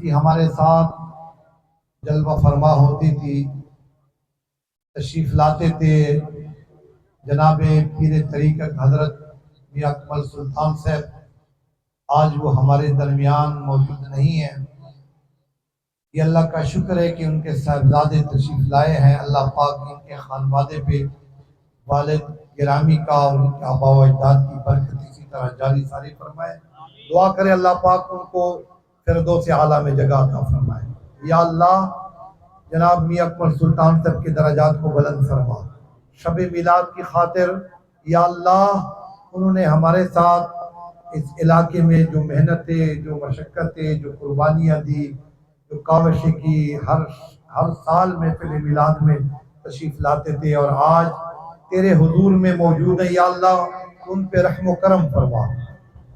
मुफ्ती हमारे साथ जलवा फरमा होती थी, तशरीफ लाते थे। जनाब पीर तरीक़त हजरत मियां अकमल सुल्तान साहब, आज वो हमारे दरमियान मौजूद नहीं है। ये अल्लाह का शुक्र है कि उनके साहबजादे तशरीफ लाए हैं। अल्लाह पाक इनके खानवादे पे वालिद गिरामी का और उनके आबा व अजदाद की बरकत इसी तरह जारी सारी फरमाए। दुआ करे अल्लाह पाक उनको फिरदौस आला में जगह अता फरमाए। या अल्लाह, जनाब मियां अकमल सुल्तान साहब के दराजात को बुलंद फरमा। शब मिलाद की खातिर या अल्लाह, उन्होंने हमारे साथ इस इलाके में जो मेहनतें, जो मशक्क़तें, जो कुर्बानियाँ दी, जो काविशें की, हर साल महफिल मिलाद में तशरीफ लाते थे और आज तेरे हुजूर में मौजूद है। या अल्लाह, उन पे रहम व करम फरमा।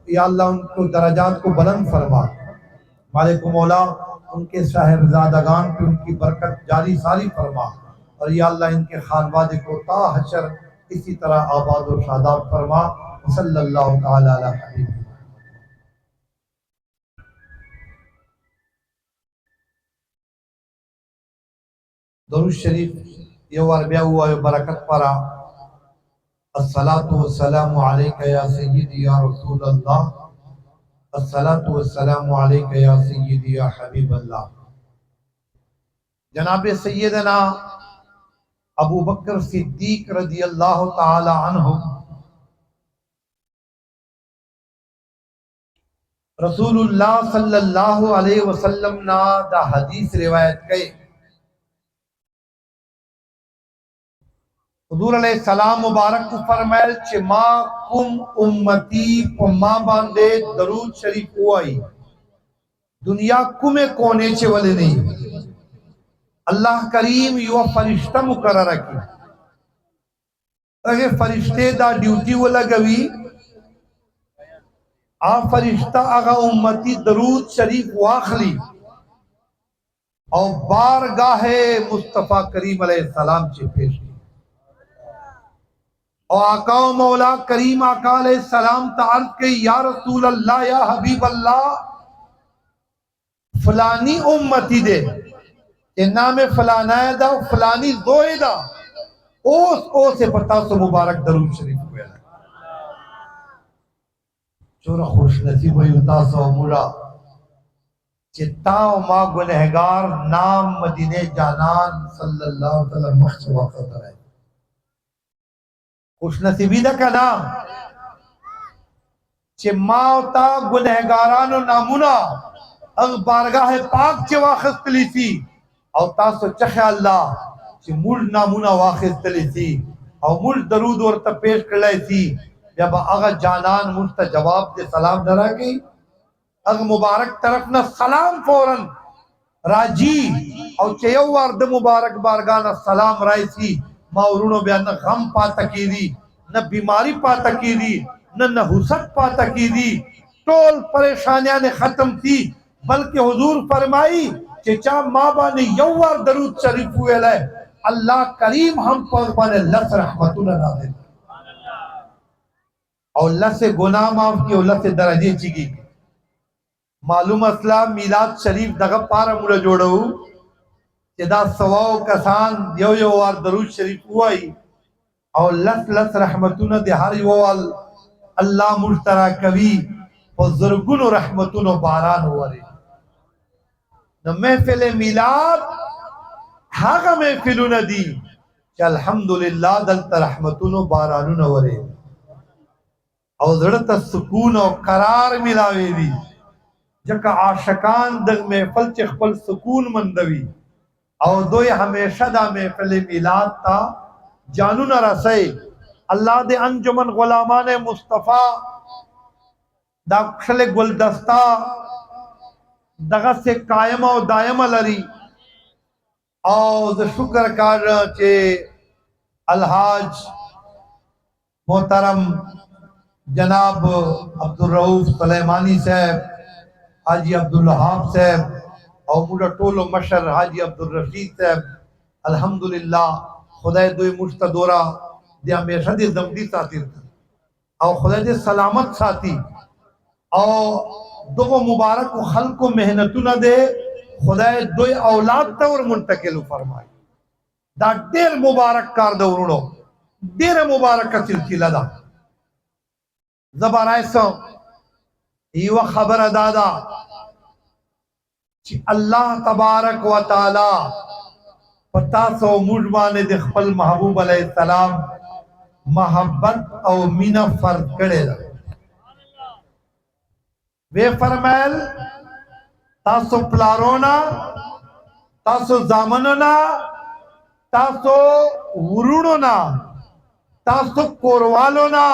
या अल्लाह, उनको दराजात को बुलंद फरमा। मालिक मौला, उनके साहिबजादगान पे उनकी बरकत जारी सारी फरमा। और या अल्लाह, इनके खानवादे को ता हशर इसी तरह आबाद और शादाब फरमा। सल्लल्लाहु तआला अला हबीब। दरूद शरीफ ये वारबिया हुआ है बरकत परा। अस्सलातु वस्सलामु अलैका या सय्यदी या रसूल अल्लाह, अस्सलातु वस्सलामु अलैका या सय्यदी या हबीब अल्लाह। जनाब सैयदना अबू बकर सिद्दीक रज़ी अल्लाह तआला अन्हु रसूलुल्लाह सल्लल्लाहु अलैहि वसल्लम ना दा हदीस रिवायत कई। हुजूर अलैहि सलाम मुबारक फरमायल चे मा कुम उम्मती पम्मा बांदे दरूद शरीफ हुआई दुनिया कुमे कोने चे वाले नहीं। अल्लाह करीम यो फरिश्ता मुकर्रर की अगे फरिश्ते दा ड्यूटी वो लगवी आ फरिश्ता अगा उम्मती दरूद शरीफ वाखली और बारगाहे मुस्तफा करीम अलैहिस्सलाम चे पेश की। और आका मौला करीम आका अलैहिस्सलाम तार्ज के या रसूल अल्लाह या हबीब अल्लाह, फलानी उम्मती दे नाम फलाना दा फलानी जोएदा ओस ओ से पता सो मुबारक दरूद शरीफ हुआ। चोरा खुश नसीब हुई उतासो मुरा चित्ताओ मा गुनहगार नाम मदीने जानान सल्लल्लाहु अलैहि वसल्लम मख्सवक़त है। खुश नसीबी दा का नाम चे मावता गुनहगारानो नामुना अग बारगाह पाक चे वाखिस तलीसी और तासो चखे अल्लाह चे मुल नामुना वाखिस तलीसी और मुल दरूद और पेश करलाईसी। जब अगर जानान मुझता जवाब दे सलाम डरा गई अग मुबारक तरफ न सलाम फौरन राजी और चयो वार्द मुबारक बारगाह न सलाम राइसी माउरुनो बयान न गम पाता कीदी न बीमारी पाता कीदी न नहुसत पाता कीदी टोल परेशानियां ने खत्म थी। बल्कि हुजूर फरमाई चेचा माँ बाने यौवार दरूद शरीफ हुए अल्लाह करीम हम पर बाने लस रहमतुल्लाह नाज़िल और अल्लाह से गुनाह माफ की अल्लाह से दरजे चिकी। मालूम असला मिलाद शरीफ दगा पारा मुला जोड़ो चेदा सवाओ कसान यो यो वार दरूद शरीफ हुआई और लस लस रहमतुल्लाह दे हर यो वाल अल्लाह मुश्तरा कभी बुजुर्गुन रहमतुन बारान हुआरे न महफिल मिलाद हागा महफिल नदी कि अल्हम्दुलिल्लाह दलता रहमतुन बारान हुआरे और जड़ता सुकून और करार मिलावे दी जका आशकान दग महफिल चखपल सुकून मंदवी और दो हमेशा दा महफिल मिलाद ता जानू न रसे। अल्लाह दे अंजुमन गुलामान मुस्तफा दाखले गुलदस्ता दगा से कायम और दायम लरी और शुक्र कर चे अलहाज मोहतरम जनाब अब्दुल रऊफ सुलेमानी साहब, हाजी अब्दुल वहाब साहब और मुझा टोलो मशर हाजी अब्दुल रशीद साहब। अल्हम्दुलिल्लाह खुदाए दो मुश्ता दौरा दे हमेशा दे जमदी साथी और खुदा दे सलामत साथी और दो मुबारक खल को मेहनतु न दे खुदाए दो औलाद तवर मुंतकिल फरमाए दा डेर मुबारक कार दौड़ो डेर मुबारक का सिलसिला दा जबराइसो ये खबर दादा कि अल्लाह तबारक व ताला पता सो मुजमाने दे खपल महबूब अलैहिस्सलाम मोहब्बत और मीना फर्क करे वे फरमायल तासो प्लारोना तासो जामनोना तासो वरुणोना तासो कोरवालोना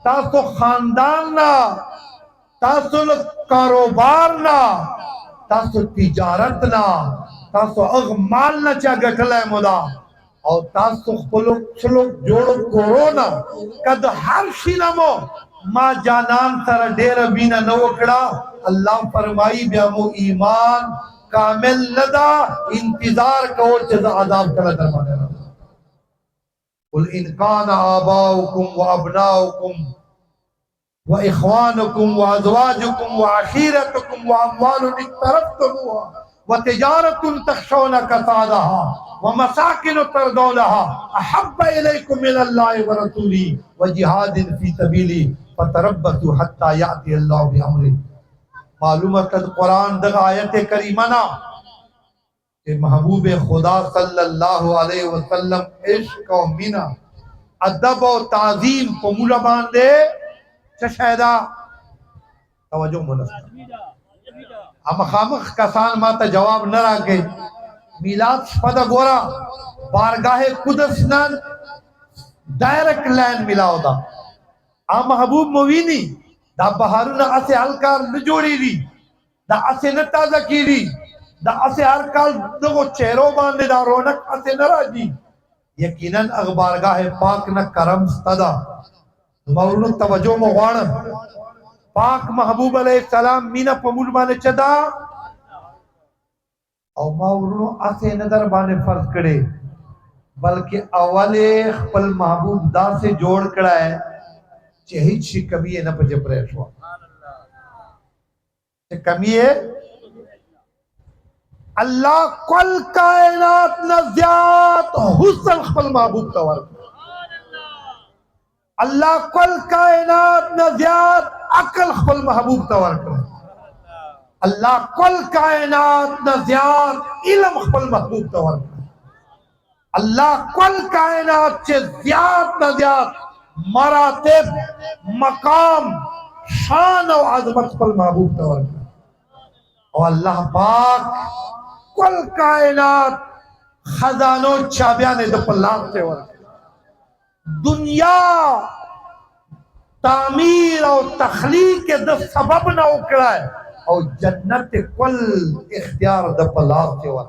तासो खानदान ना तासो कारोबार ना तासो तिजारत ना तासो अगमाल ना चा गठला मुदा और तासो खलो जोड़ो कोरोना कद हर शिनमो माँ जानान सर डेर बीना नवकड़ा अल्लाह फरमाई ब्यामो ईमान कामिल नदा इंतजार करो चेज़ आज़ाब कला दरमाने कुल इनकान आबाउकुम व अबनाउकुम व इख्वानुकुम व अज़वाजुकुम व अशीरतुकुम व अम्वालुन इक़्तरफ़्तमुहा व तिजारतुन तख़शौना कसादहा व मसाकिन तर्दौनहा अहब्ब इलैकुम मिनल्लाहि व रसूलिही व जिहादिन फी सबीलिही फतरब्बसू हत्ता याति अल्लाहु बिअम्रिही। मालूम है कुरान दग आयत करीमा ना कि महबूब खुदा सल्लल्लाहु अलैहि वसल्लम इश्क और मीना अदब और ताजीम को मुला बांधे चशायदा तवज्जो मुनस्ता हम खामख कसान माता जवाब न राके मिलाद पद गोरा बारगाहे कुदस नन डायरेक्ट लाइन मिलाओ दा आ महबूब मोविनी दा बहारुना असे अलकार न जोड़ी री दा असे न ताजा की री दा असे हर काल दो चेहरो बांधे दा रौनक असे न राजी यकीनन अखबारगाह पाक न करम सदा मौलू तवज्जो मोवाण पाक महबूब अलैहिस्सलाम मीना पमुल माने चदा और मौलू असे नजर बाने फर्ज करे बल्कि अवले खपल महबूब दा से जोड़ कड़ा है चेहित शी कमी है न पजे प्रेश हुआ कमी है अल्लाह कुल कायनात नज़्यात हुस्न खपल महबूब तवर अल्लाह कुल कायनात नज़्यात अकल खपल महबूब तवर अल्लाह कुल कायनात नज़्यात इल्म खपल महबूब तवर अल्लाह कुल कायनात से ज़्याद नज़्यात मरातिब मकाम शान और आज़मत पर महबूब तवर और अल्लाह पाक कुल कायनात खजानो चाबिया ने दपल्लात से वर दुनिया तामीर और तखलीक के द सबब ना उकड़ा है और जन्नत कुल इख्तियार दपल्लात से वर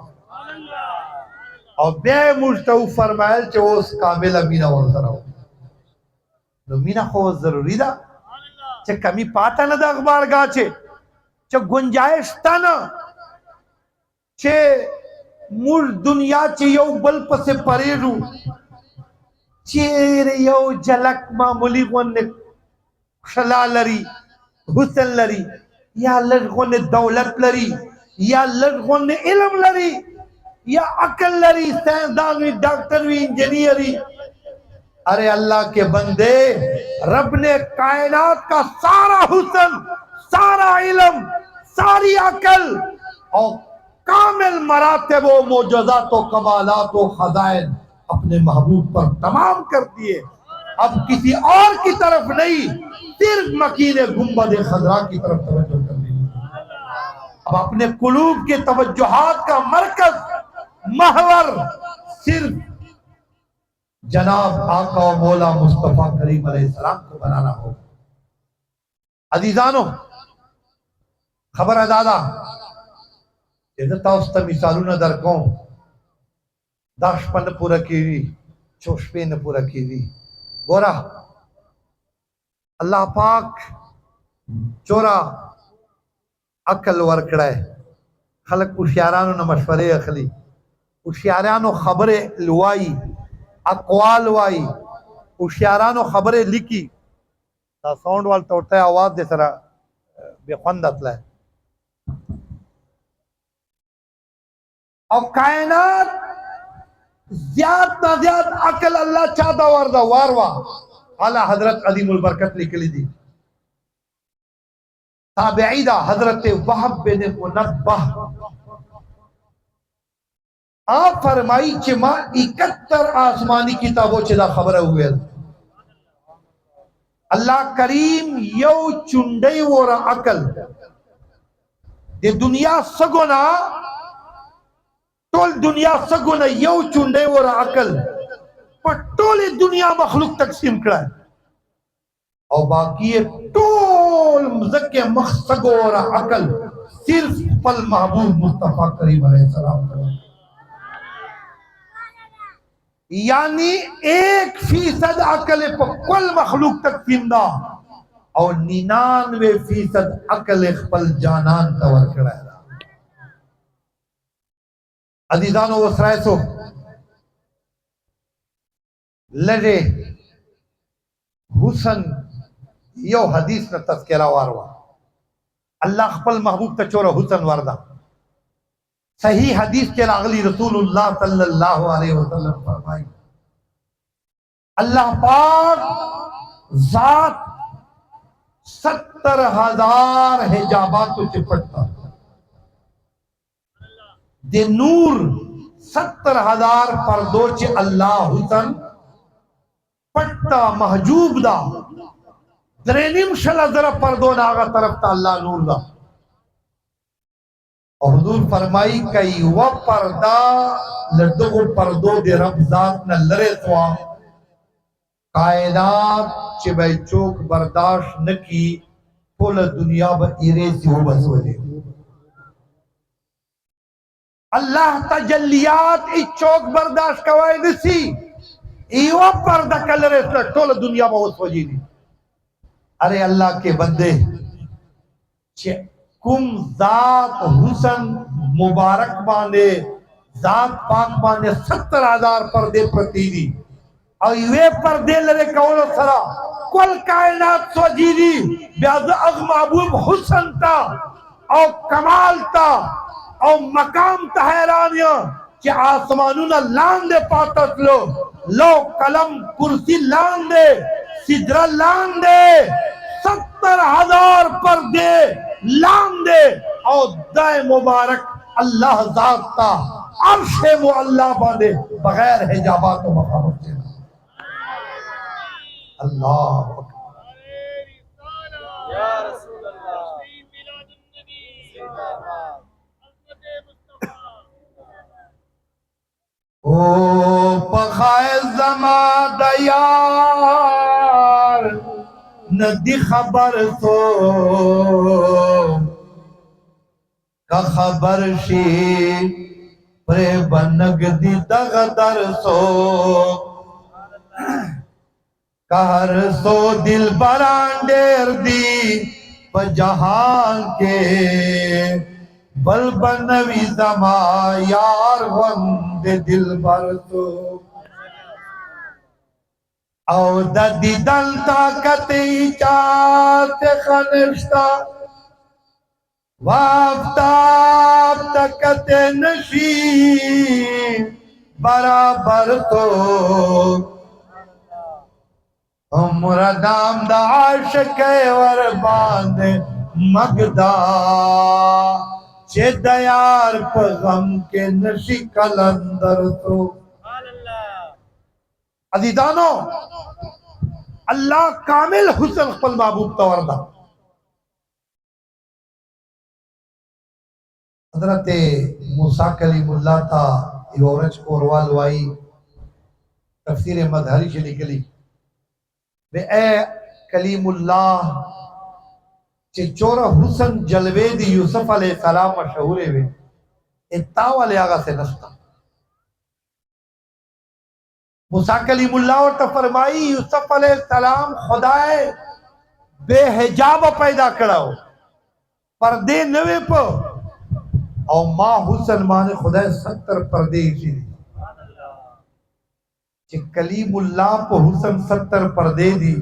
और बे मुस्तऊ फरमायल चे उस कामिल अमीना वर सराओ तो मीना खो जरूरी दा चे कमी पाता न दा अखबार गाचे चे गुंजाइश ता न चे मूल दुनिया चे यो बल पसे परेरू चेरे यो झलक मामूली ने खला लरी हुस्न लरी या लड़कों ने दौलत लरी या लड़कों ने इल्म लरी या अकल लरी साइंसदानी डॉक्टरी इंजीनियरी अरे अल्लाह के बंदे रब ने कायनात का सारा हुस्न सारा इल्म सारी अकल और कामिल मरातब व मोजज़ात व कमालात व खज़ाइन अपने महबूब पर तमाम कर दिए अब किसी और की तरफ नहीं सिर्फ मकीने गुंबद खज़रा की तरफ तवज्जो कर दी अब अपने कुलूब के तवज्जुहात का मरकज महवर सिर्फ जनाब आका और मौला मुस्तफा करीम अलैहिस्सलाम को बनाना होगा। अजीजानो खबर है दादा मिसालू न दरकों दाशपन पूरा कीवी चोशपे न पूरा कीवी गोरा अल्लाह पाक चोरा अकल वर्कड़ा है खलक उशियारानो न मशवरे अखली उशियारानो खबरे लुआई अकवाल वाई उशियारानो खबरे लिखी साउंड वाल तोड़ता है आवाज दे सरा बेखंदत ला और कायनात ज्यादा ना ज्यादा अकल अल्लाह चाहता वारदा वारवा आला हजरत अलीमुल बरकत लिखली दी ताबईदा हजरत वहब बिन मुनब्बह आप फरमाई कि मां 71 आसमानी किताबों चिदा खबर हुए अल्लाह करीम यो चुंडे और अकल ये दुनिया सगुना टोल दुनिया सगुना यो चुंडे और अकल पर टोल दुनिया मखलूक तकसीम करा और बाकी टोल मज़के मखसग और अकल सिर्फ पल महबूब मुस्तफा करीम अलैहिस्सलाम यानी 1% अकल पर कुल मखलूक तकसीम दा और 99% अकल पल जानान तवर करा अजीजानो वसरायसो लड़े हुसन यो हदीस न तस्करा वारवा अल्लाह खपल महबूब तचोर हुसन वारदा सही हदीस के अगली रसूलुल्लाह सल्लल्लाहु अलैहि वसल्लम फरमाई अल्लाह पाक जात 70,000 हिजाबात चिपटता दे नूर 70,000 पर्दों च अल्लाह हुसन पट्टा महजूब दा दरेनिम शला जरा पर्दों नागा तरफ ता अल्लाह नूर दा और हुजूर फरमाई कई व पर्दा लड्डो पर्दो दे रब जात न लरे तो कायनात चिबई चोक बर्दाश्त न की फुल दुनिया ब इरे से बस वजे अल्लाह तजल्लियात इ चोक बर्दाश्त कवाई नसी इवा पर्दा कलरे टोल दुनिया में उस वजी नहीं अरे अल्लाह के बंदे कुम जात हुसन मुबारक बाने जात पाक बाने 70,000 पर्दे प्रतीदी और ये पर्दे लरे कौनो सरा कुल कायनात सजीदी ब्याज अग महबूब हुसन ता और कमाल ता और मकाम तहरानिया कि आसमानू ना लान दे पातत लो कलम कुर्सी लान दे सिदरा लान दे 70,000 पर्दे लान दे और दाए मुबारक अल्लाह जात ता अर्शे मुअल्ला बादे बगैर हिजाबात व मखामत से अल्लाह या रसूल अल्लाह ओ पखाए जमा दयार नदी खबर तो का खबर शी प्रे बनग दी दगदर सो कहर सो दिल बरांडेर दी जहान के बल बनवी जमा यार वंदे दिल भर तो औ ददी दल ताकत चात खनिश्ता वाफ्ताब तकत नशी बराबर तो उम्र दाम दाश के वर बांध मगदा चे दयार पगम के नशी कलंदर तो अजीजानो अल्लाह कामिल हुसन खपल महबूब तवरदा हजरत मूसा कलीमुल्लाह था योरज कोरवाल वाई तफसीर मदहरी से निकली वे ए कलीमुल्लाह चिचोरा हुसन जलवे दी यूसुफ अलैहिस्सलाम मशहूर वे इत्ता वाले आगा से नस्ता मूसा कलीमुल्लाह और तो फरमाई यूसुफ अलैहिस्सलाम खुदाए बेहिजाब पैदा कराओ पर्दे नवे पर और माँ हुसन माने खुदाए 70 पर्दे इसी कलीमुल्लाह को हुसन 70 पर्दे दी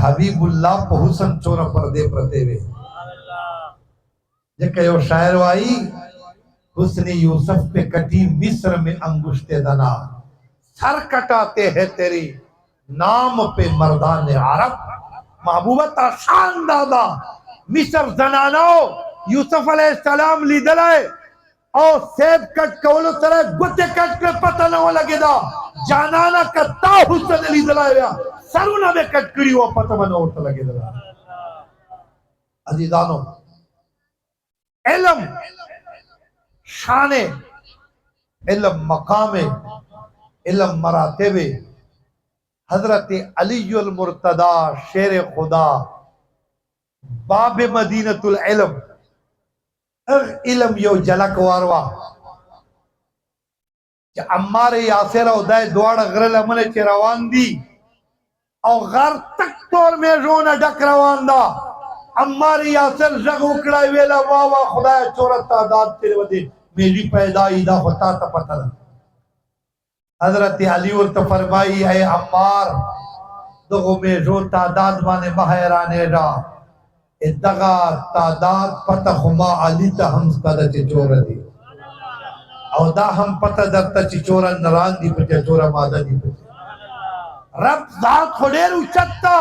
हबीबुल्लाह को हुसन 14 पर्दे प्रते वे जेके यो शायर वाई हुस्न यूसुफ पे कटी मिस्र में अंगुश्ते दना, सर कटाते हैं तेरी नाम पे मर्दान अरब। महबूबा ता शान दादा मिस्र जनानो यूसुफ अलैहिस्सलाम लीदलाए और सेब कट कवलो तरह गुते कट के पता न लगे दा जानाना कत्ता हुस्न लीदलाए सरुना में कट करी वो पता न होता लगे दा। अजीजानो इल्म शाने, इल्म मकामे, इल्म मरातेबे हजरत अलीयुल मुर्तदा शेर खुदा बाब मदीनतुल इल्म इल्म यो जलक वारवा अम्मार यासिर उदय द्वाड़ गरल अमल चे रवान दी और घर तक तोर में रोना डक रवान दा अम्मार यासिर जग उकड़ा वेला वाह वाह खुदा चोरत तादाद तेरे वदे मेरी पैदाई दा होता ता पता ना। हजरत अली और तो फरमाई है अम्मार दो में रो तादाद माने बहराने रा इदगा तादाद पता हुमा अली ता हम कदा चे चोर दी और दा हम पता दरता चे चोरा नरान दी पे चोरा मादा दी पे रब जात खोडेर उचत्ता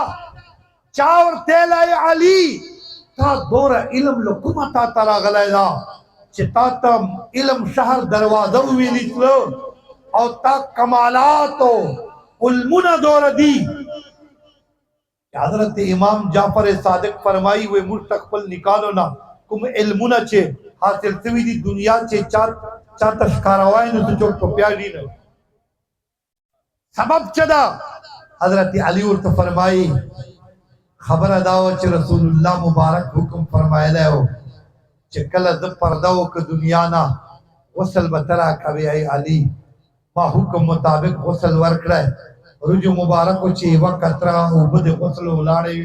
चावर तेल है अली ता दोरा इल्म लो कुमता तारा गलायदा चिता तम इल्म शहर दरवाजा हुई निकलो और ता कमालात उल्मुना दौर दी। हजरत इमाम जाफर सादिक फरमाई हुए मुस्तकबल निकालो ना कुम इल्मुना चे हासिल तवी दी दुनिया चे चार चार तशकारवाए न तो चोट तो प्यारी न सबब चदा हजरत अली और तो फरमाई खबर अदाओ चे रसूलुल्लाह मुबारक हुक्म फरमाए हो चकल द पर्दाओ के दुनिया ना गसल बतरा कवे आई अली मा हुक्म मुताबिक गसल वर्कड़ा रुजु मुबारक को चे वा कतरा उबद गसल उलाड़े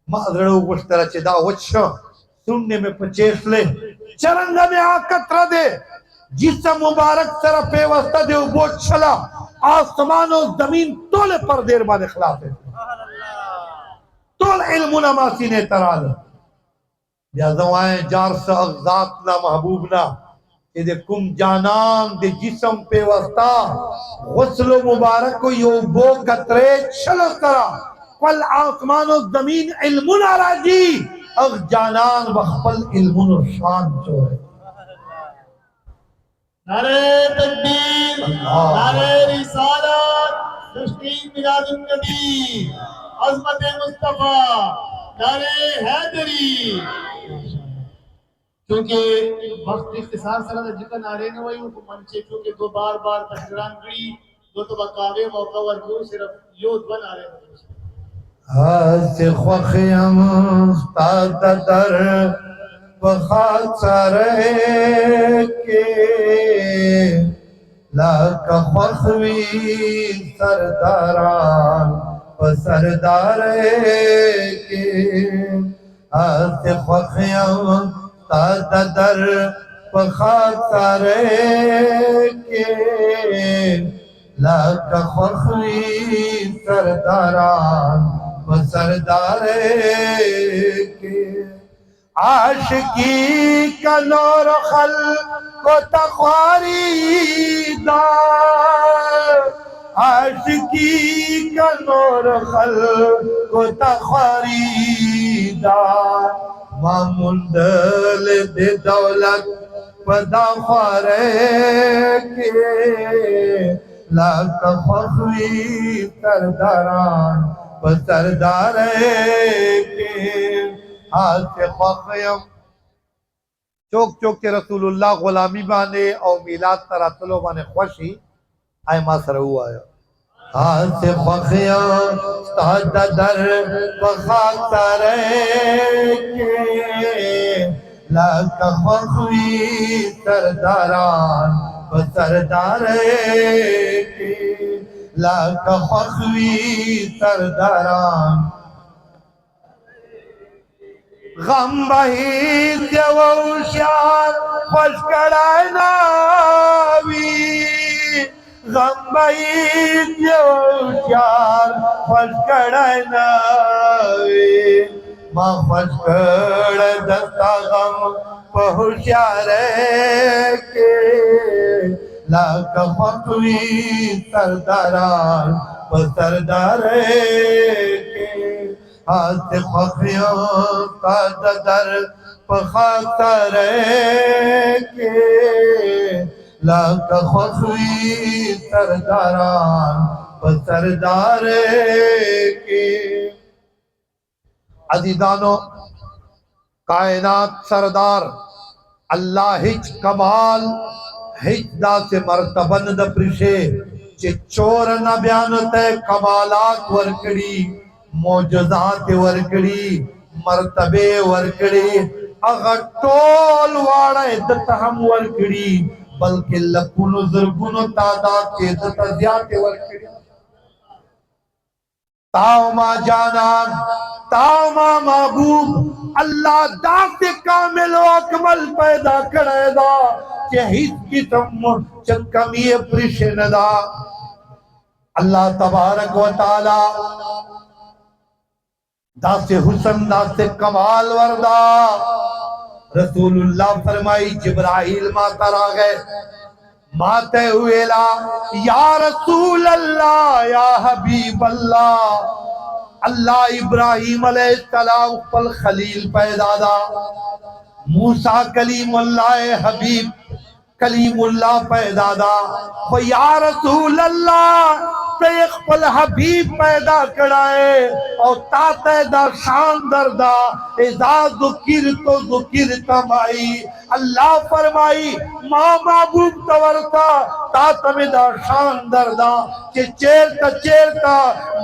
मादड़ो गुश्तरा चे दा वच्छ सुनने में पचेस ले चरंगा में आ कतरा दे जिससे मुबारक सरा पेवस्ता दे वो चला आसमान और जमीन तोले पर देर बाद खिलाफ है तोल इल्मुना मासीने तराल या जवाएं जार सा अग़ज़ात ना महबूब ना ये कुम जानान दे जिस्म पे वस्ता गुस्ल मुबारक को यो बो कतरे चलो तरा कल आसमान और जमीन इल्मुना राजी अग जानान बखपल इल्मुन शान जो है। नारे तकबीर नारे रिसालत तशरीफ मिलादुन नबी अज़मत मुस्तफा नारे हैदरी। क्योंकि वक्त इख्तिसार सरा जितना नारे न वही उनको मंचे क्योंकि दो बार बार तकरार करी दो तो बकावे मौका वर को सिर्फ योद बना रहे से ख्वाखियम तादर बखातर के ला का ख्वाखवी सरदारान व सरदार के से ख्वाखियम तादर बखातर के ला का ख्वाखवी सरदारान सरदार के आशिकी का नूर खल को तख्वारी दार आशिकी का नूर खल को तख्वारी दार मामुंदल दे दौलत पदा ख्वारे के लाख ख्वाखवी सरदारान सरदार के हाथ से ख्वाखियम चौक चौक के रसूलुल्लाह गुलामी बाने और मिलाद तरातलो बाने खुशी आय मासर हुआ है हाथ से ख्वाखियम तादर बखातर के लाख ख्वाखवी सरदारान सरदार के लाख ख्वाखवी सरदारान गम बही देवशार फशकड़ाए नावी गम बही देवशार फशकड़ाए नावी माँ फशकड़ दस्ता गम पहुँचार के लाख मकवी सरदारान सरदार के हाथ पखियों का दर पखातर के लाख मकवी सरदारान सरदार के। अजीजानो कायनात सरदार अल्लाह हिच कमाल हिच दासे मर्तबन द प्रिशे चे चोर न बयान ते कमालात वर्कड़ी मौजूदात वर्कड़ी मर्तबे वर्कड़ी अगर टोल वाड़ा इद्दत हम वर्कड़ी बल्कि लकुन ज़रगुन तादाद के इद्दत ज़्यादा वर्कड़ी। ताओमा जानान ताओमा महबूब अल्लाह दाते कामिल व अकमल पैदा करेदा के हित की तम कमी प्रिशनदा। अल्लाह तबारक व ताला दासे हुसन दासे कमाल वरदा। रसूलुल्लाह फरमाई जिब्राइल मातर आ गए माते हुए ला या रसूल अल्लाह या हबीब अल्लाह। अल्लाह इब्राहिम अलैहिस्सलाम पर खलील पैदा दा मूसा कलीमुल्लाह हबीब कलीमुल्लाह पैदा दा व या रसूल अल्लाह पेख पल हबीब पैदा कराए और ताते दा शान दरदा इज़ा ज़ुकिर तो ज़ुकिर तमाई। अल्लाह फरमाई माँ महबूब तवरता तातमे दा शान दरदा के चेरता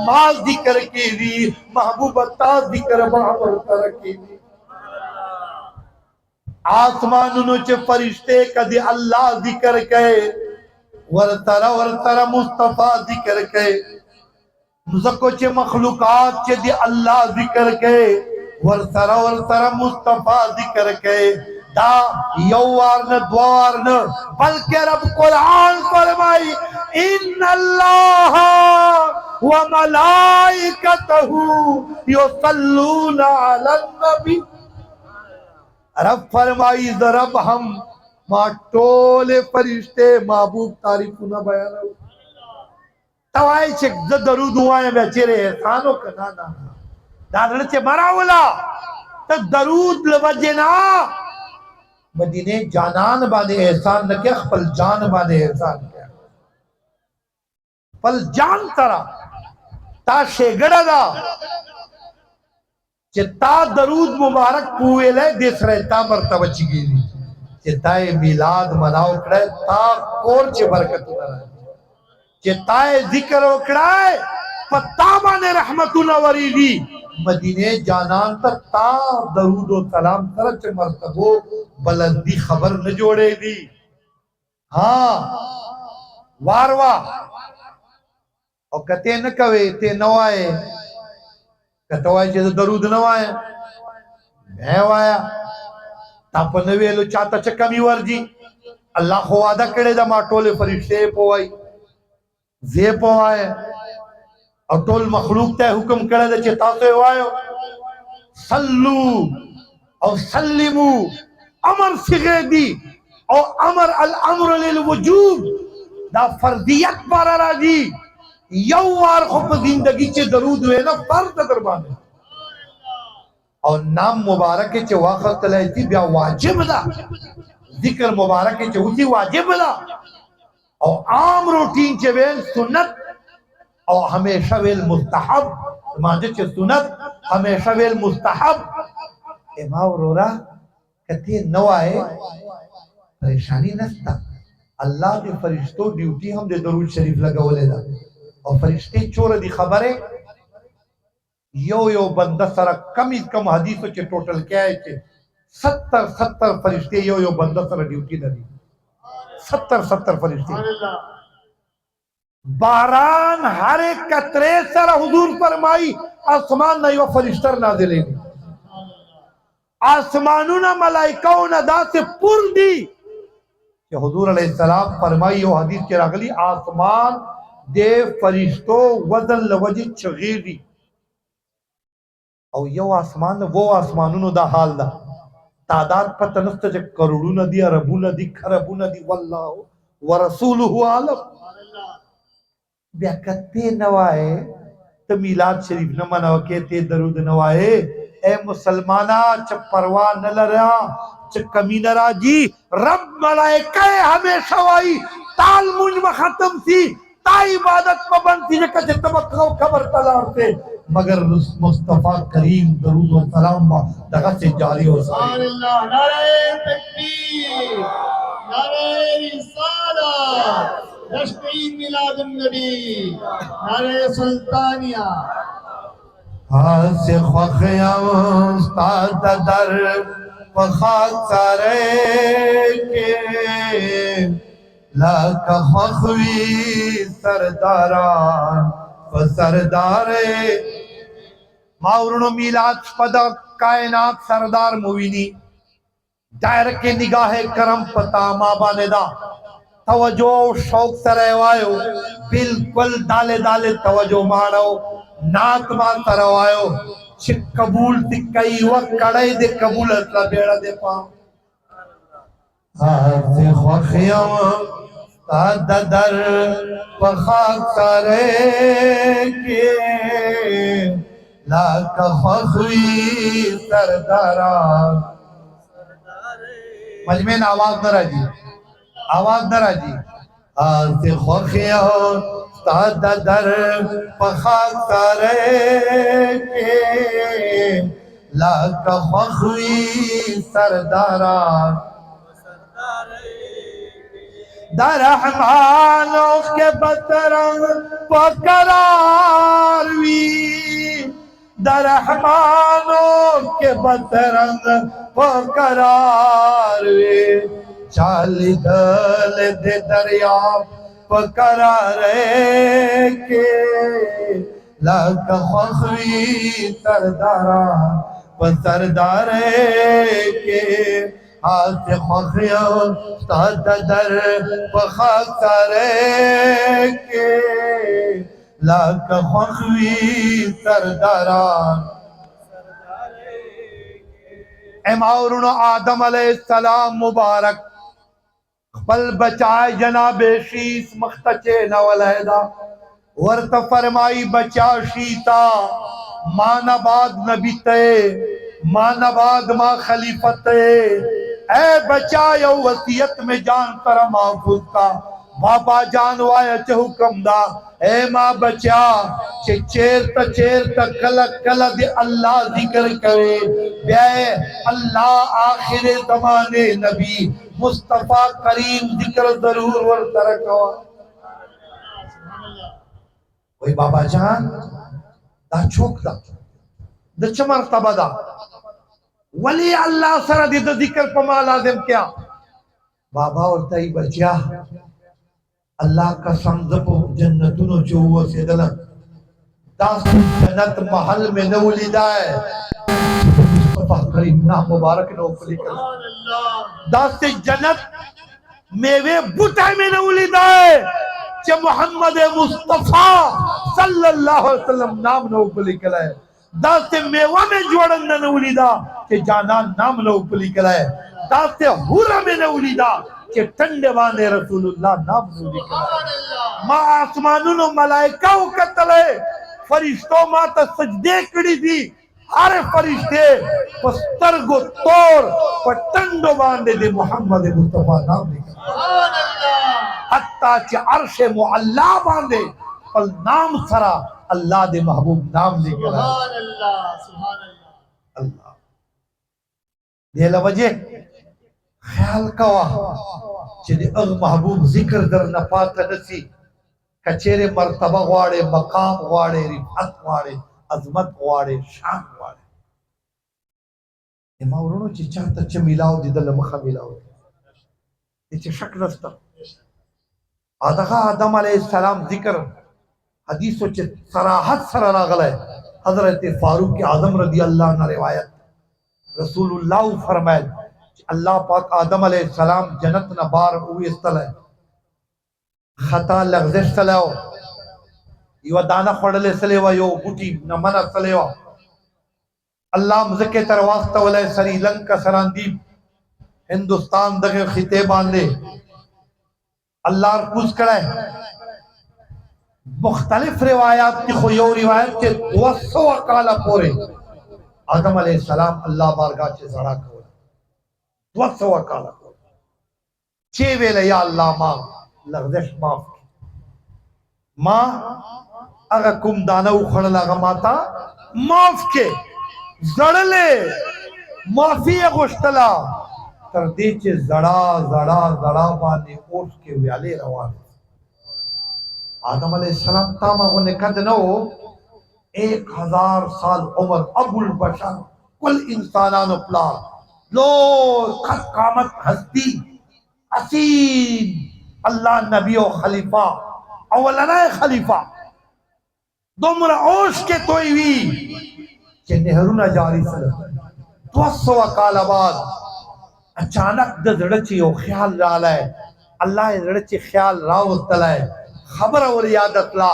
माँ जिक्र की दी महबूब ता जिक्र बाबर तरकी दी। आसमानुं च फरिश्ते कदी अल्लाह जिक्र कहे वरतरा मुस्तफा जिक्र कहे मुझको चे मखलूकात चे दी अल्लाह जिक्र कहे वरतरा मुस्तफा जिक्र कहे दा यौवार न द्वार न बल्कि रब कुरान फरमाई इन्नल्लाह व मलाइकतहु युसल्लूना अलन नबी। रब फरमाई रब हम मां टोले फरिश्ते महबूब तारीफ न बयान तवाई से दरूद हुआए बेचेरे एहसानो कना ना दादड़ से मरावला तो दरूद लवजना मदीने जानान बाने एहसान न क्या पल जान बाने एहसान क्या पल जान तरा ता शेगड़ा दा चित्ता दरूद मुबारक पूवेले देश रहता मर्तबा चिगेरी चित्ताए मिलाद मनाओ कड़े ता कोर चे बरकत उतरा चित्ताए जिक्र ओकड़ाए पत्ता माने रहमतुन वरीदी मदीने जानान तक ता दरूद व सलाम तरच मर्तबो बुलंदी खबर न जोड़े दी। हाँ वारवा और कते न कवे ते नवाए कतवाय जे दरूद नवाए मैं वाया ताप नवेलो चाता च कमी वर्जी अल्लाह को वादा करे दा मा टोले फरिश्ते पोवाई जे पोवाए और टोल मखलूक ते हुक्म करे दा चे तासे वायो सल्लू और सल्लिमू अमर सिगे दी और अमर अल अम्र लिल वजूब दा फर्दियत पर राजी यौवार खुब जिंदगी चे दरूद हुए ना फर्द दरबाने और नाम मुबारक चे वक्त लैती ब्या वाजिब दा जिक्र मुबारक चे उसी वाजिब दा और आम रूटीन चे वेल सुन्नत और हमेशा वेल मुस्तहब माजे चे सुन्नत हमेशा वेल मुस्तहब इमाम रोरा कथे नवाए परेशानी नस्ता अल्लाह के फरिश्तों ड्यूटी हम दे दरूद शरीफ लगावले दा और फरिश्ते चोर दी खबरें यो बंदा सारा कम हदीसों के टोटल क्या है कि 70 फरिश्ते यो बंदा सारा ड्यूटी दी 70 फरिश्ते बारान हर एक कतरे सारा हुजूर फरमाई आसमान नहीं वो फरिश्तर नाज़िल आसमानों ना मलाइकाओं ना दा से पुर दी कि हुजूर अलैहिस्सलाम फरमाई यो हदीस के अगली आसमान दे फरिश्तों वजन लवजी चगीरी और यो आसमान वो आसमानों दा हाल दा तादाद पता नसतं जे करोडों दी अरबों दी खरबों दी वल्लाह व रसूलुहु आलम ब्याकते नवाए तो मीलाद शरीफ न मनाओ के ते दरूद नवाए ए मुसलमाना च परवाह न लरा च कमी न राजी रब मलाइका हमेशा वाई ताल मुझ में खत्म थी ता इबादत पाबंद थी जे तबक्को खबर तलाते मगर मुस्तफा करीम दरूद व सलाम दगा से जारी हो सुभान अल्लाह नारे तकबीर नारे रिसालत जश्न मिलादुन नबी नारे सुल्तानिया हाँ से ख्वाखिया उस्ताद दर पखाक सारे के लाख ख्वाखवी सरदारान व सरदारे मावरुनो मीलाद पदा कायनात सरदार मुविनी दायर के निगाहे करम पता माँ बानेदा तवज्जो शौक सरवायो बिल्कुल दाले दाले तवज्जो मारो नाक मा तरवायो छिक कबूल तिकई व कड़ाई दे कबूल अतला बेड़ा दे पा हाथ ख्वाखिया तादर पखाक सारे के लाख ख्वाखवी सरदारा मजमेन आवाज न राजी आवाज न राजी हाथ ख्वाखिया तादर पखाक सारे के लाख ख्वाखवी सरदारा दरहमानों के बतरंग पकरारवी दरहमानों के बतरंग पकरारवी चाली दल दे दरिया पकरारे के लाख ख्वाखवी सरदारा व सरदारे के हाथ ख्वाखिया तादर पखाक सारे के लाख ख्वाखवी सरदारा इमाम आदम अलैहिस्सलाम मुबारक पल बचाए जनाबे शीस मख्तचे नवलैदा वर्त फरमाई बचा शीता मानबाद नबी ते मानबाद मा खलीफत ए बचा यो वसीयत में जान तर महफूज का बाबा जान वाया च हुक्म दा ए मां बचा चेर त कल कल दे अल्लाह जिक्र करे बे अल्लाह आखिर जमाने नबी मुस्तफा करीम जिक्र जरूर वर तरको ओए बाबा जान दा छोक दा द चमर तबदा वली अल्लाह सरा दी द जिक्र पमा लाजिम क्या बाबा और तई बचा अल्लाह का समझो जन्नतुनो चोव से दल दास जन्नत महल में न उलिदा है मुस्तफा करीम ना मुबारक नो कुली कर दास जन्नत मेवे बुटा में न उलिदा है च मोहम्मद मुस्तफा सल्लल्लाहु अलैहि वसल्लम नाम नो कुली कर दास मेवा में जोड़न न उलिदा के जाना नाम नो कुली कर दास हुरा में न उलिदा के ठंडे वाने रसूलुल्लाह नाम लिखा मां आसमानुनो मलाइका कतले फरिश्तों मा त सजदे कड़ी थी हर फरिश्ते पस्तर गो तोर पटंडो बांधे दे मोहम्मद मुस्तफा नाम लिखा सुभान अल्लाह हत्ता के अर्श मुअल्ला बांधे पल नाम सरा अल्लाह दे महबूब नाम लिखा सुभान अल्लाह अल्लाह दे लवजे ख्याल कवा चले अग महबूब जिक्र दर नफात नसी कचेरे मर्तबा वाड़े मकाम वाड़े रिफत वाड़े अजमत वाड़े शान वाड़े इमा उरणो चिचा तच मिलाओ दिदल मखा मिलाओ इचे शक नस्ता आदगा आदम अलैहिस्सलाम जिक्र हदीसो च सराहत सराना गले हजरत फारूक आजम रदी अल्लाह ना रिवायत रसूलुल्लाह फरमाए अल्लाह पाक आदम अलैहिस्सलाम जन्नत न बार हुई स्थल है खता लग्जिश चलाओ यो दाना खड़ले सलेवा यो बूटी न मना सलेवा अल्लाह मज़के तरवास्ता वाले श्रीलंका सरांदीप हिंदुस्तान दगे खिते बांधे अल्लाह कुछ करे मुख्तलिफ रिवायात की खोयो रिवायत के 200 काला पोरे आदम अलैहिस्सलाम अल्लाह बारगाह से जड़ा को 200 काला चे वेले या अल्लाह मां लग़ज़श माफ मां अगर कुम दाना उखड़ लगा माता माफ के जड़ले माफी गोश्तला तर देचे जड़ा जड़ा जड़ा बाने ओठ के व्याले रवाने आदम अलैहिस्सलाम तामा होने कद नो 1000 साल उम्र अबुल बशर कुल इंसानान प्ला लो खत कामत हस्ती असीम अल्लाह नबी और खलीफा अवलना खलीफा दोमरा ओश के तोईवी के नेहरू जारी सलम 200 काल बाद अचानक दड़ची ओ ख्याल रालाय अल्लाह दड़ची ख्याल राव तलाय खबर और यादत ला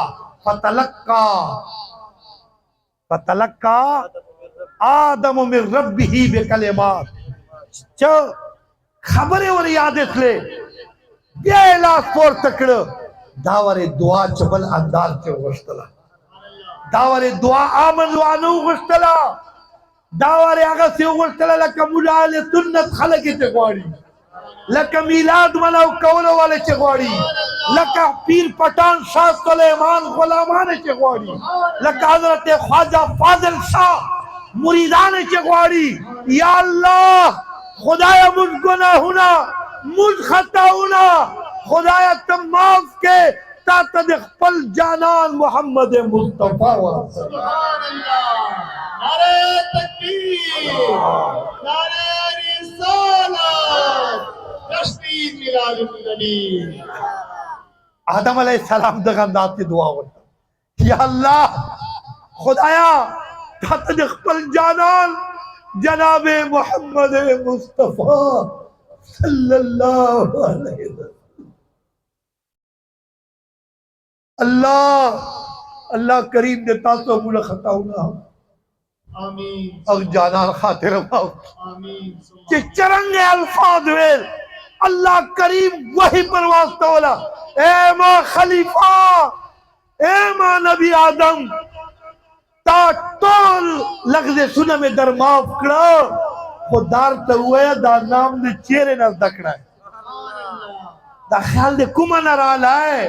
फतलक्का आदम मिन रब्बिही बिकलिमात च खबर और यादत ले बेला स्पोर तकड़ दावरे दुआ चबल अंदाज के वस्तला दावरे दुआ आमन वानु वस्तला दावरे आगा से वस्तला लकमुलाले सुन्नत खलक के गोड़ी लका मिलाद मनाओ कौलो वाले चगवाड़ी लका पीर पठान शाह सुलेमान गुलामान चगवाड़ी लका हजरत ख्वाजा फाजिल शाह मुरीदान चगवाड़ी या अल्लाह खुदाया मुझ गुनाहुना मुझ खताउना खुदाया तुम माफ के तातद खपल जानन मोहम्मद मुस्तफा सुभान अल्लाह नारे तकबीर नारे रिसालत आदम अलैहिस्सलाम दगंदात की दुआ होता या अल्लाह खुदाया खपल जानन जनाबे मोहम्मद मुस्तफा सल्लल्लाहु अलैहि वसल्लम अल्लाह अल्लाह करीम ने तासो मुल खताउना आमीन और जानन खातिर आमीन के चरंगे अल्फाज वेल अल्लाह करीम वही पर वास्ता वाला ए मां खलीफा ए मां नबी आदम ता तोल लगदे सुने में दर माफ करो खुदार तो हुए दा नाम दे चेहरे न दकड़ा दा ख्याल दे कुमा न राला है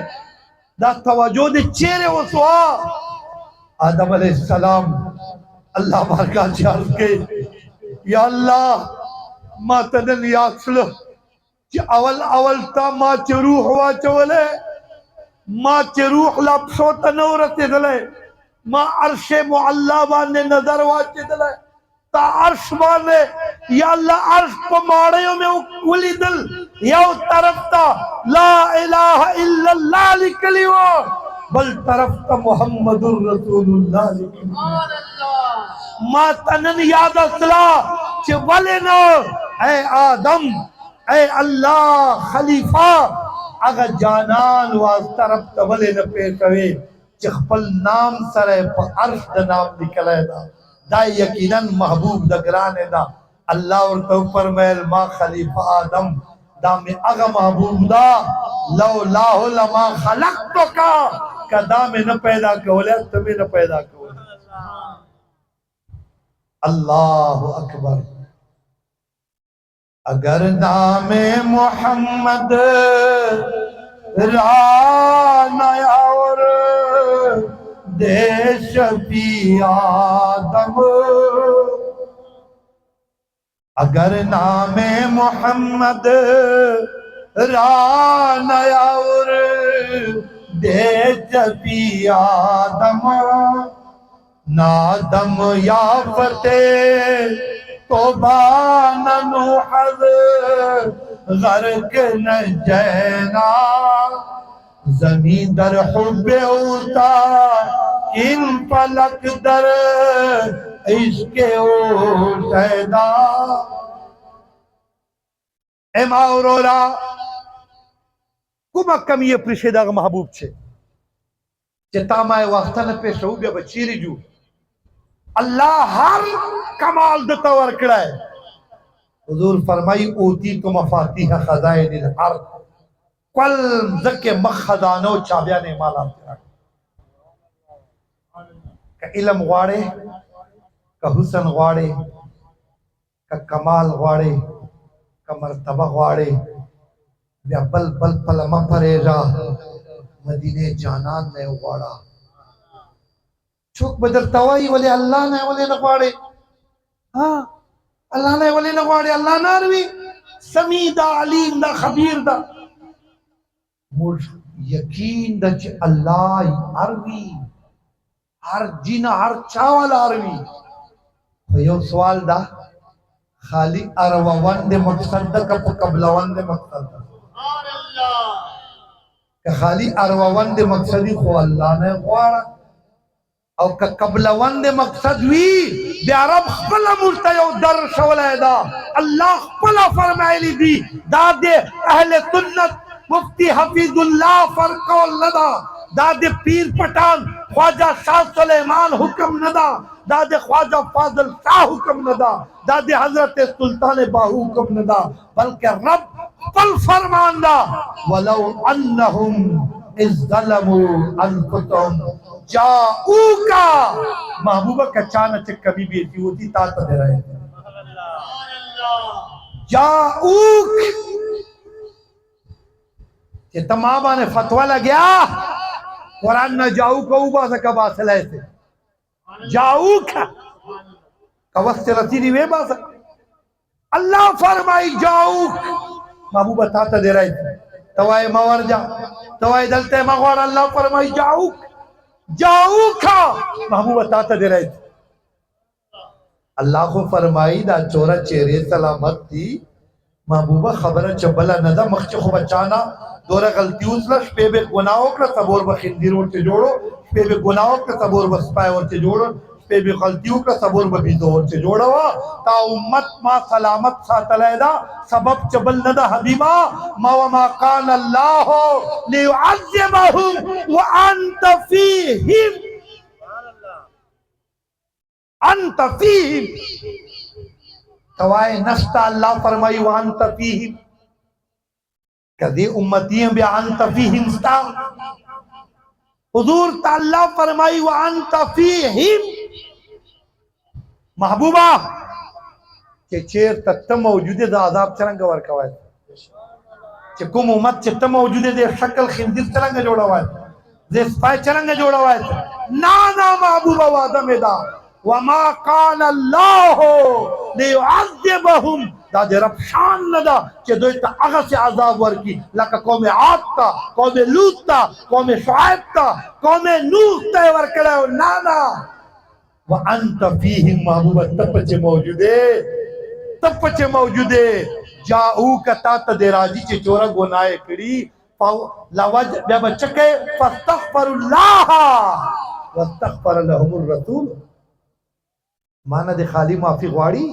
दा तवज्जो दे चेहरे वसवा आदम अलैहिस्सलाम अल्लाह बारगाह चाल के या अल्लाह मा तदन यासल अवल अवल ता मा च रूह हुआ चवले मा च रूह लपसो तनौरत दले मा अर्शे मुअल्ला बाने नजर वाचे दले ता अर्श बाने या अल्लाह अर्श को माड़ियों में उली दिल या तरफ ता ला इलाहा इल्लल्लाह लिखली हो बल तरफ ता मुहम्मदुर रसूलुल्लाह लिखली सुभान अल्लाह मा तनन याद असला च वले न ए आदम ऐ अल्लाह खलीफा अगर जानन वास तरफ तवले न पे कवे चखपल नाम सरे पर अर्श द नाम निकले दा यकीनन महबूब द ग्राने दा अल्लाह और तो फरमायल मा खलीफा आदम दा में अगा महबूब दा लौलाहु लमा खलक़तुका कदा में न पैदा कोले तुम्हें न पैदा कोले अल्लाह अकबर अगर नामे मोहम्मद राना और देश भी आदम अगर नामे मोहम्मद राना और देश भी आदम नादम या फतेह तो बाननु हद गर्क न जैना जमीन दर हुब्बे उता इन पलक दर इश्के ओ सैदा एमा औरोरा कुमा कमी प्रिशेदा महबूब छे चेतामाए वास्ता न पे शौबे बचीरी जू अल्लाह हर कमाल दता वरकड़ा है। हुजूर फरमाई ओती तो मफातीह खजाइनिल अर्द, कल जके मखदानो चाबिया ने माला का इल्म गवाड़े, का हुसन गवाड़े, का कमाल गवाड़े, का मर्तबा गवाड़े, या बल बल पलमा परेजा मदीने जानान ने गवाड़ा। चुक बदर तवाई वाले अल्लाह ने वाले नगवाड़े, हाँ अल्लाह ने वाले नगवाड़े, अल्लाह ना अरवी समी दा अलीम दा खबीर दा मुझ यकीन दा च अल्लाह अरवी हर जिना हर चावल अरवी। यो सवाल दा खाली अरवावन दे मकसद दा कब कबलावन दे मकसद दा खाली अरवावन दे मकसदी खो अल्लाह ने गवाड़ा और का कबलावन दे मकसद वी दे अरब खपला मुर्तयो दर शवलैदा अल्लाह खपला फरमाइली दी दादे अहले सुन्नत मुफ्ती हफीजुल्लाह फरकौल नदा दादे पीर पठान ख्वाजा शाह सुलेमान हुक्म नदा दादे ख्वाजा फाजल शाह हुक्म नदा दादे हजरत सुल्तान बाहू हुक्म नदा बल्कि रब पल फरमांदा वलौ अन्नहुम इज़्ज़लमू अनफुसहुम जाऊका। महबूबा का चानच कभी बेटी होती तात दे रहे जाऊक ये तमाम ने फतवा लग्या कुरान न जाऊ को उबा से कबा से जाऊक कवस रसीदी वे बास अल्लाह फरमाई जाऊक। महबूबा तात दे रहे तवाए मवर जा तवाए दलते मगवार अल्लाह फरमाई जाऊक जाऊ खा। महबूबा तात दे रहे अल्लाह को फरमाई दा चोरा चेहरे सलामत थी। महबूबा खबर चबला नदा मख्च को बचाना दोरा गलती उसला पे बे गुनाहों का सबोर बखिंदीर और से जोड़ो पे बे गुनाहों का सबोर बस्पाए और से जोड़ो पे बे गलतियों का सबोर बबीजो और से जोड़ो ता उम्मत मा सलामत सा तलैदा सबब चबल नदा हबीबा मा व मा कान अल्लाह लियुअज़्ज़िबहुम व अंत फीहिम अंत फीहिम तवाए नस्ता अल्लाह फरमाई व अंत फीहिम कदे उम्मतियों बे अंत फीहिम ता हुजूर ताला फरमाई व अंत फीहिम। महबूबा के चेर तत्त मौजूदे दा आजाब चरंग वर कवाय che कुम उम्मत चित्त मौजूदे दे शक्ल खिंदिर चरंग जोड़ा हुआ है दे स्पाई चरंग जोड़ा हुआ है ना ना महबूबा वादा में दा वमा कान अल्लाह लियुअज़्ज़िबहुम दा दे रब शान नदा che दो ता अगा से अजाब वर की लका कौम आद ता कौम लूत ता कौम शुआइब ता कौम नूह ता वर कड़ा ना ना व अंत फीहिम। महबूबा तपचे मौजूदे जाऊ कता तदे राजी चे चोरा गोनाए कड़ी लवज जब चके फस्तगफिरुल्लाह वस्तगफर लहुमुर रसूल। माना दे खाली माफी गवाड़ी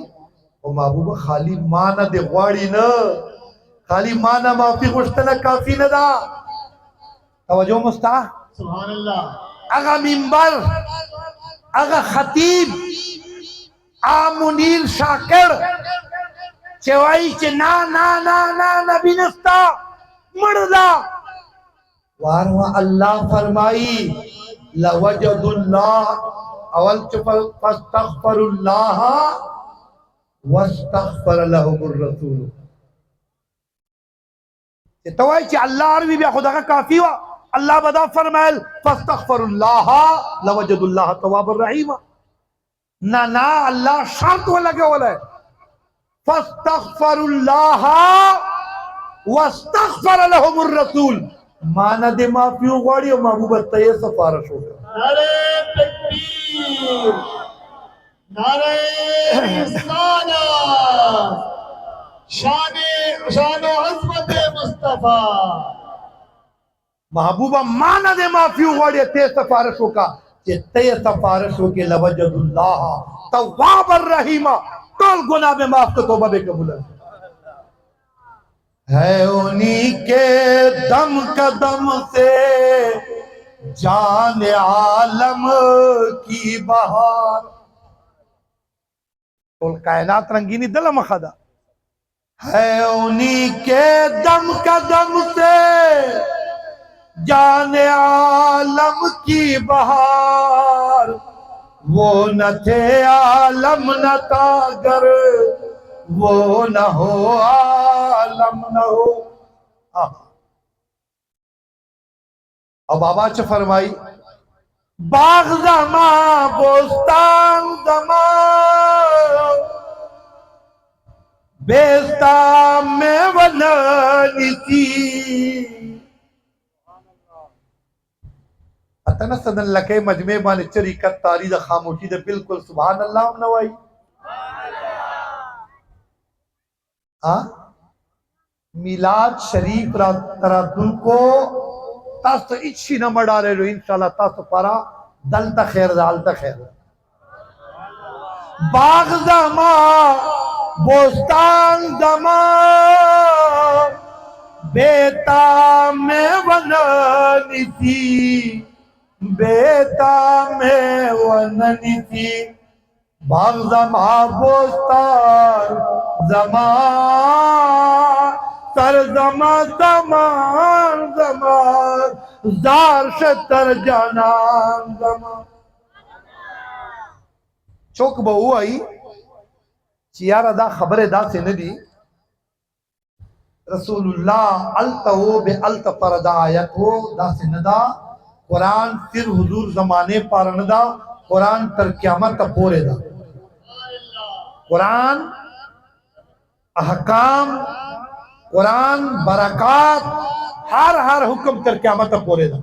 और महबूबा खाली माना दे गवाड़ी न खाली माना माफी गुश्तना काफी न दा तवज्जो मुस्ता सुभान अल्लाह अगा मिंबर अगा खतीब आ मुनीर शाकिर चवाई चे ना ना ना ना नबी नस्ता मर्दा वारवा अल्लाह फरमाई लवजदुल्लाह अवल फस्तगफिरुल्लाह वस्तगफर लहुमुर रसूल। तवाई चे अल्लाह अरबी बे खुदा का काफी वा अल्लाह बदा फरमायल फस्तगफिरुल्लाह लवजदुल्लाह तवाबुर रहीम। ना ना अल्लाह शर्त वो लगे वाला है फस्तगफिरुल्लाह वस्तगफर लहुमुर रसूल। माना दे माफी गवाड़ी और महबूबा तय सिफारिश होगा नारे तकबीर नारे रिसालत शान अज़मत मुस्तफा। महबूबा माना दे माफी गवाड़ी तय सिफारिश होगा कि तय सिफारिश हो के लवजदुल्लाह तव्वाबर रहीमा तोल गुनाह में माफ तो तौबा बेकबूल है उन्हीं के दम कदम से जान आलम की बहार तो कायनात रंगीनी दल मखदा है उन्हीं के दम कदम से जाने आलम की बहार, वो न थे आलम न तागर, वो न हो आलम न हो। अब बाबा च फरमाई बाग जमा बोस्तान जमा बेस्ता में वननिसी। अतना सदन लके मजमे बान चरीकत तारी द खामोशी दे बिल्कुल सुभान अल्लाह नवाई। हाँ मिलाद शरीफ तरादुल को तास इच्छी न मडारे लो इंशाल्लाह तास पारा दल ता खैर दाल ता खैर बाग जमा बोस्तान जमा बेता में वननिसी, बेता में वननिसी। बाग जमा बोस्तान जमा तर जमा जमान जमा जार शतर जानान जमा। चौक बहु आई चियार अदा खबर दा से नदी रसूलुल्लाह अल्तवो बे अल्त परदा आयत हो दा से नदा कुरान फिर हुजूर जमाने पर नदा कुरान तर क़यामत पोरे दा कुरान अहकाम कुरान बरकात हर हुक्म तर क़यामत पोरे दा।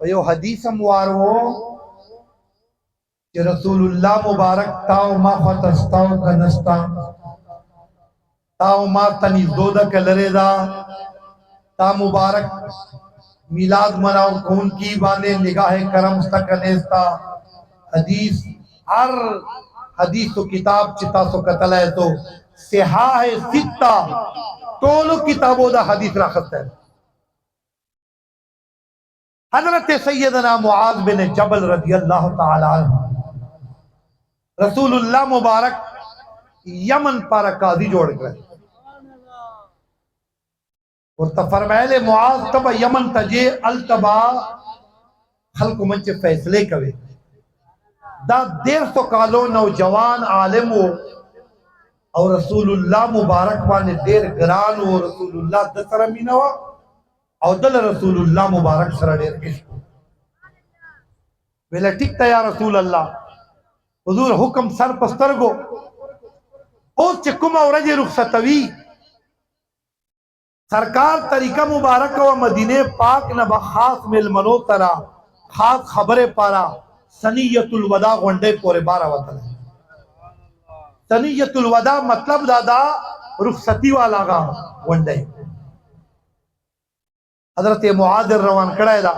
यो हदीस मुआरो कि रसूलुल्लाह मुबारक ताव मा फतस्ताव कनस्ता ताव मा तनी दोदा कलरेदा ता मुबारक मिलाद मनाओ कौन की बाने निगाह करम तकनेस्ता। हदीस हर हदीस तो किताब चिता सो कतल है तो सिहा है सित्ता तोलो किताबों दा हदीस रखत है। हजरत सैयदना मुआज बिन जबल रज़ी अल्लाह तआला अन्हु रसूलुल्लाह मुबारक यमन पर काजी जोड़ गए और तफरमैले मुआज तब यमन तजे अल्तबा खल्क मंच फैसले कवे दा 150 कालो नौजवान आलिम हो और रसूलुल्लाह मुबारक वाने देर ग्रान हो रसूलुल्लाह दसरा मीनवा और दल रसूलुल्लाह मुबारक सरा देर इश्क वेला ठीक या रसूल अल्लाह हुजूर हुक्म सर पस्तर गो ओ चिकुम और जे रुखसतवी सरकार तरीका मुबारक व मदीने पाक न बखास मिल मनो तरा खास खबरे पारा सनीयतुल वदा वंडे पोरे 12 वतन सनीयतुल वदा मतलब दादा रुखसती वाला गा वंडे हजरत मुआज रवान कड़ाए दा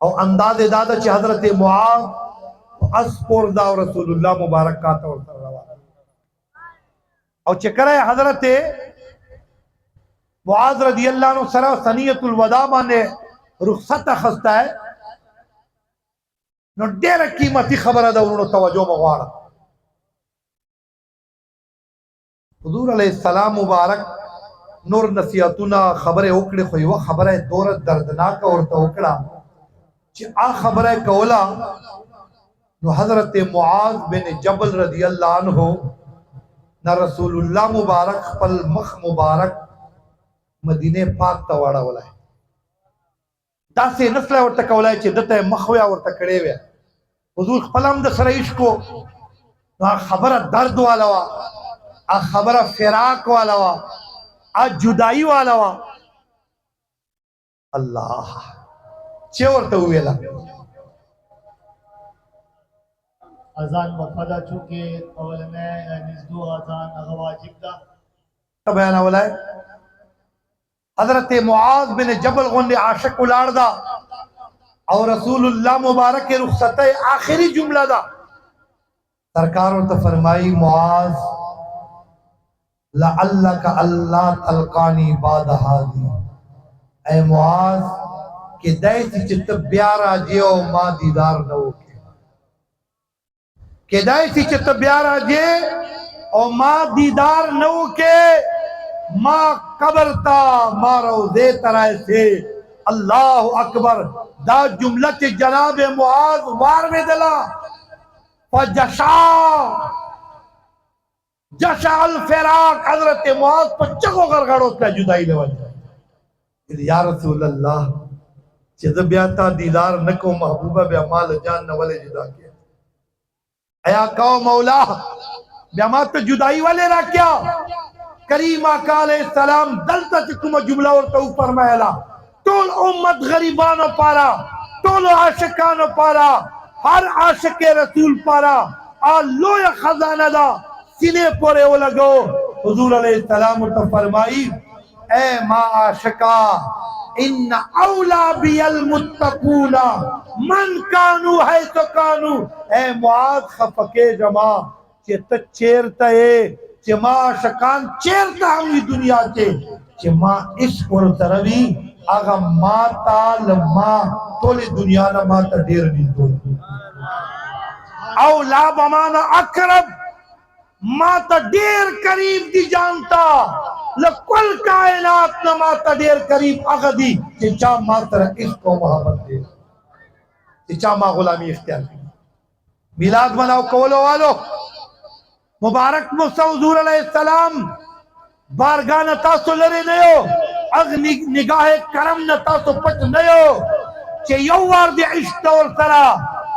और अंदाज़े दादा चे हजरत मुआज अस्पोर दा रसूलुल्लाह मुबारक का तौर पर रवा और चकरा हजरत मुआज रज़ी अल्लाह अन्हु सरा सनीयतुल वदा माने रुखसत खस्ता है नो डेर कीमती खबर दा उन्होंने तवज्जो मगवाड़ा। हुजूर अलैहिस्सलाम मुबारक नूर नसीहतुना खबर ओकड़े खोई वो खबर है दौर दर्दनाक और तो ओकड़ा चे आ खबर है कौला नो हजरत मुआज बिन जबल रज़ी अल्लाह अन्हु न रसूलुल्लाह मुबारक पल मख मुबारक मदीने पाक तवाड़ा वाला है दासे नस्ल और तकौला चे दते मखवा और तकड़े वे हुजूर खलम द सरईश को ना खबर दर्द वाला वा आ खबर फिराक वाला वा आ जुदाई वाला वा अल्लाह चे और तो वेला अजान वफादा चुके अवल में निजदो अजान अगवाजिब दा बयान वाला है हजरत मुआज बिन जबल गुंडे आशिक उलाड़दा और रसूलुल्लाह मुबारक के रुखसत आखिरी जुमला दा सरकार तो फरमाई मुआज ला अल्लाह का अल्लाह तलकानी बाद हादी ए मुआज के दैस चित प्यारा जियो मां दीदार न हो केदाई सी च तब्यारा जे और माँ दीदार नौ के माँ कबरता मारो दे तरह से अल्लाह अकबर दा जुमला के जनाब मुआज वार में दला फजशा जशा अल फिराक हजरत मुआज पर चको गड़गड़ो पे जुदाई ले वजह या रसूल अल्लाह चिदब्याता दीदार नको महबूबा बे माल जान न वाले जुदा किया अया कहो मौला ब्यामा तो जुदाई वाले रख्या करीम आका अलैहि सलाम दलता तुम जुमला और तो ऊपर महला तोल उम्मत गरीबानो पारा तोल आशिकानो पारा हर आशिक रसूल पारा आ लोया खजाना दा सीने पोरे वो लगो हुजूर अलैहि सलाम तो फरमाई ए मा आशिका इन औला बिल मुत्तकूना मन कानू है तो कानू ए मुआज खफके जमा चेत चेरता चमा शकान चेरता हम दुनिया चमा इश्क और तरवी आगा माता लम्मा तोले दुनिया ना माता ढेर नहीं तो औला बमाना अकरब माता ढेर करीब दी जानता लकुल कायनात न माता ढेर करीब अगदी चिचा माता इश्क और मोहब्बत दे चिचा मा गुलामी इख्तियार की मिलाद मनाओ कौलो वालो मुबारक मुसा हुजूर अलैहिस्सलाम बारगाह नता सो लरे नयो अग निगाह करम नता सो पट नयो चे यौवार दे इश्क और तरा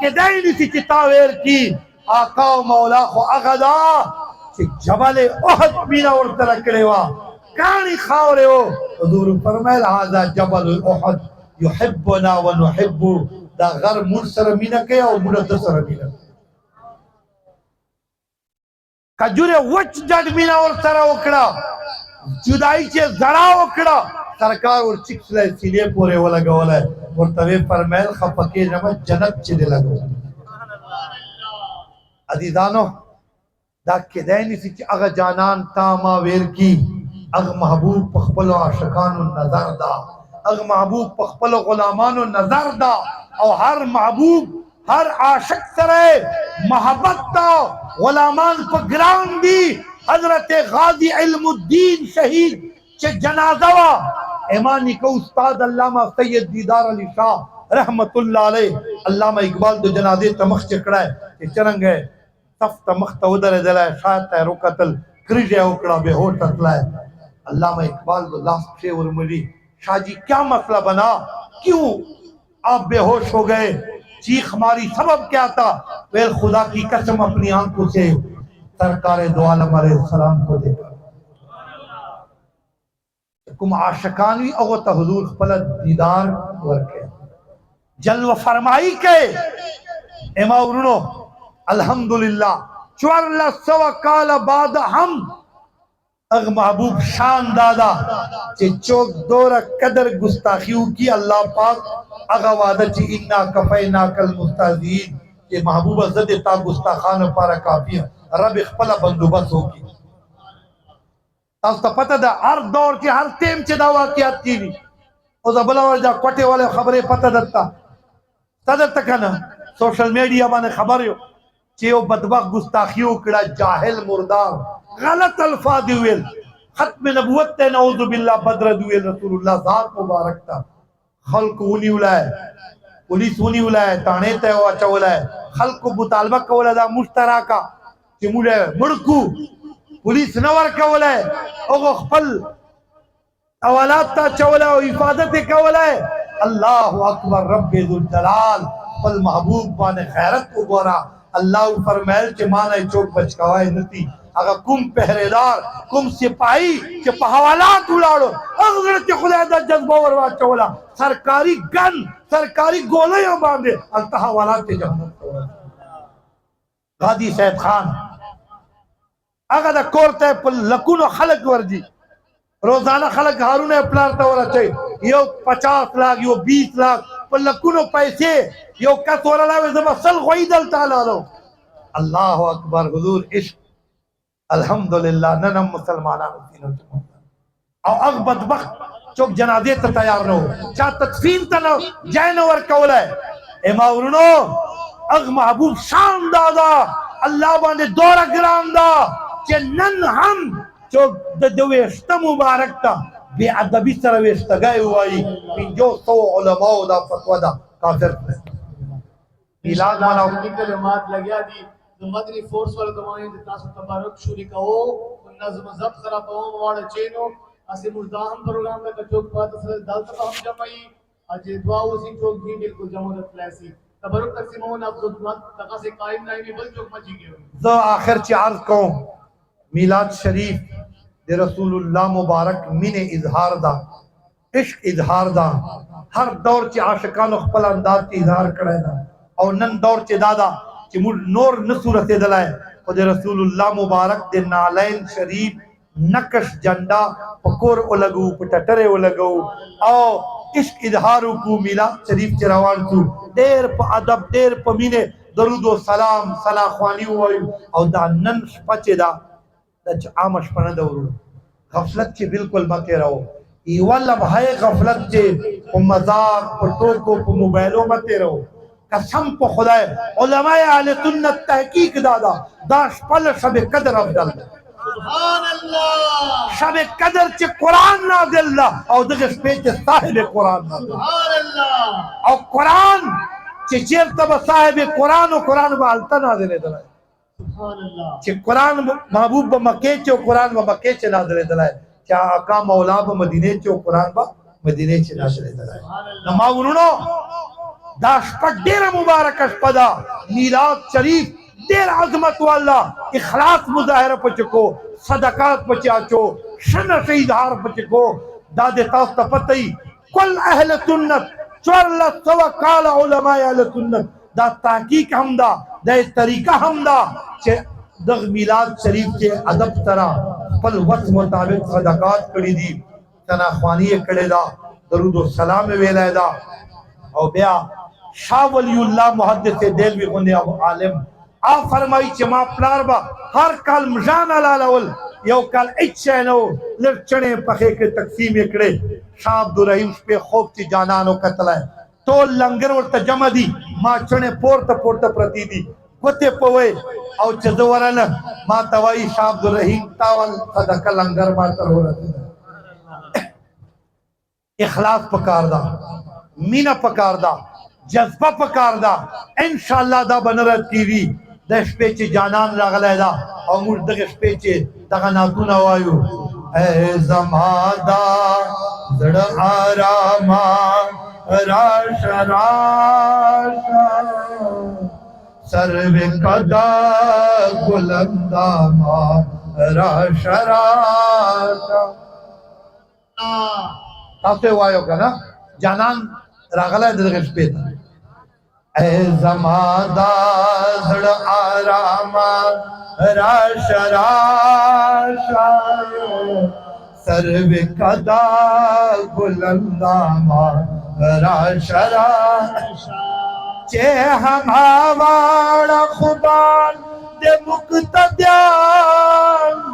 के दैनी सी चितावेर की आका मौला खो अगदा चे जबल उहद बीना और तरा करेवा कानी खावरे हो हुजूर फरमाया हाजा जबल उहद युहिब्बुना व नुहिब्बु दा घर मुरसर मीना के और मुरदसर मीना खजूरे वच जड मीना और तरा ओकड़ा जुदाई चे जड़ा ओकड़ा सरकार और चिक्सले सीने पूरे वाला गवाला और तवे पर मैल खपके जमा जन्नत चे दे लगो अदीदानो दा के दैनी सी अग जानान तामा वेर की अग महबूब पखपलो आशिकानो नजर दा अग महबूब पखपलो गुलामानो नजर दा और हर महबूब हर आशिक तरह मोहब्बत ता गुलामान पर ग्राम दी हजरत गाजी इल्मुद्दीन शहीद चे जनाजावा ईमानी को उस्ताद अल्लामा सैयद दीदार अली शाह रहमतुल्लाह अलैह अल्लामा इकबाल दो जनाजे तमख चकड़ा है कि चरंग है तफ तमख तवदर दला शायद है रुकतल क्रिजे उकड़ा बेहोश अतला है अल्लामा इकबाल दो लास्ट से और मुरी शाजी क्या मसला बना क्यों आप बेहोश हो गए चीख हमारी सबब क्या था वेल खुदा की कसम अपनी आंखों से सरकार दो आलम अलैहिस्सलाम को देखा कुम आशिकानी अगत हुजूर खपल दीदार वर्के जलवा फरमाई के एमाउनो अल्हम्दुलिल्लाह 400 काल बाद हम अग महबूब शान दादा चे चौक दौरा कदर गुस्ताखियों की अल्लाह पाक अगा वादा ची इन्ना कफैना कल मुस्ताज़ीन के महबूब ज़द ता गुस्ताखान पारा काफिया रब इखपला बंदोबस्त होगी तो पता था हर दौर के हर टेम चे दावा किया थी और जबला वाला कोटे वाले खबरें पता दत्ता सदर तक ना सोशल मीडिया माने खबर हो चे वो बदबक गुस्ताखियों कड़ा जाहिल मुर्दार गलत अल्फाज हुए खत्म नबूवत ते नऊज़ु बिल्लाह बदर दुए रसूलुल्लाह ज़ात मुबारक था खल्क उनी उलाए पुलिस उनी उलाए ताने ते वो अच्छा उलाए खल्क को मुतालबा का उला दा मुश्तरका चिमुले मुड़कू पुलिस नवर का उलाए ओगो खपल अवलात ता चवला और हिफाजत का उलाए अल्लाहु अकबर रब्बे जुल जलाल पल महबूब बाने खैरत को गोरा अल्लाह फरमायल के माने चौक बचकावाए नती अगर कुम पहरेदार कुम सिपाही के पहवालात उड़ाड़ो अगर के खुदा दा जज्बा वरवा चोला सरकारी गन सरकारी गोले बांधे अल्तहवालात के जहन्नम गादी सैयद खान अगर दा कोरते पर लकुनो खलक वर्जी रोजाना खलक हारून प्लारता वाला चाहिए यो 50 लाख यो 20 लाख पर लकुनो पैसे यो कस वाला लावे जब सल गोई दल ताला लो अल्लाह अकबर हुजूर इश्क अल्हम्दुलिल्लाह ननम मुसलमाना और अग बदबख्त चौक जनाजे त तैयार न हो चा तदफीन त न जैन वर कौला एमाउरनो अग महबूब शान दादा अल्लाह बाने दौरा ग्राम दा कि नन हम जो दवेश्ता मुबारक ता बेअदबी सर वेश्ता गए हुई जो 100 उलमा दा फतवा दा काफिर मिलाद मनाओ कलमात लग्या दी जो मदनी फोर्स वाले दवाएं दे तासु तबारक शुरी कहो नज़्म ज़ब्त करा पाओ वाला चेनो असे मुर्दाहम प्रोग्राम में कचोक बात असल दाल तक हम जमाई आज दुआ उसी चोक भी बिल्कुल जमोदत प्लेसी तबारक तकसीम हो ना खुदमत तका से कायम नहीं भी बल चोक मची गयो जो आखिर ची अर्ज को मिलाद शरीफ दे रसूलुल्लाह मुबारक मिने इजहार दा इश्क इजहार दा हर दौर ची आशिकान खपल अंदाज ची इजहार करे दा और नन दौर ची दादा ची नूर नसूरत दलाए खुद रसूलुल्लाह मुबारक दे नालैन शरीफ नकश झंडा पकोर उलगू पटटरे उलगू और इश्क इजहार को मिलाद शरीफ ची रवान तू देर प अदब देर प मिने दरूद व सलाम सला ख्वानी हुई और दा नन पचे दा दच आमश पन दौरू गफलत ची बिल्कुल मके रहो ई वाला भाई गफलत ची प मजाक प टोको प मोबाइलो मते रहो कसम प खुदाए उलमाए अहले सुन्नत तहकीक दादा दाश पल शब कदर अफजल सुभान अल्लाह शब कदर ची कुरान नाज़िल दा और दगस पेच साहिब कुरान नाज़िल सुभान अल्लाह और कुरान ची चेर तब साहिब कुरान और कुरान बा अलता नाज़िल दा सुभान अल्लाह चे कुरान महबूब ब मक्के चो कुरान ब मक्के चे नाज़िल दलाए चा आका मौला ब मदीने चो कुरान ब मदीने चे नाज़िल दलाए नमाउनो दाश पर डेरा मुबारक पदा मिलाद शरीफ देर अजमत वाला इखलास मुजाहिरा पचको सदकात पचाचो शन से इजहार पचको दादे तास तपतई कुल अहले सुन्नत 4 काल उलमा अहले सुन्नत दा तहकीक हमदा दे तरीका हमदा चे दग मिलाद शरीफ के अदब तरा पल वक्त मुताबिक सदकात कड़ी दी तना ख्वानी कड़े दा दरूद व सलाम वेला दा और बिया शाह वलीउल्लाह मुहद्दिस देलवी गुने अब आलिम आ फरमाई चे मा प्लारबा हर काल मजान अलावल यो काल इच्छनो लचणे पखे के तकसीम एकड़े शाह अब्दुल रहीम पे खूब ची जानानो कतला तो लंगर और तजमदी मा चणे पोर्त पोर्त प्रति दी गोते पवे और चदवरन मा तवाई शाह अब्दुल रहीम तावल सदका लंगर मा तरह इखलास पकारदा मीना पकारदा जज्बा पकारदा इंशाअल्लाह दा बनरत टीवी दश पेचे जानान लागलेदा और मुर्द दश पेचे दगा नातुना वायु ए जमादा जड़ आरामा राश राशा सर्वे कदा बुलंदा मा राश राशा तासे वायो का ना जानान रागला दश पेता ए जमादा जड़ आरामा राश राशा सर्व कदा बुलंदा मा राश राशा चे हमावाड़ा खुबान दे मुक्तद्यान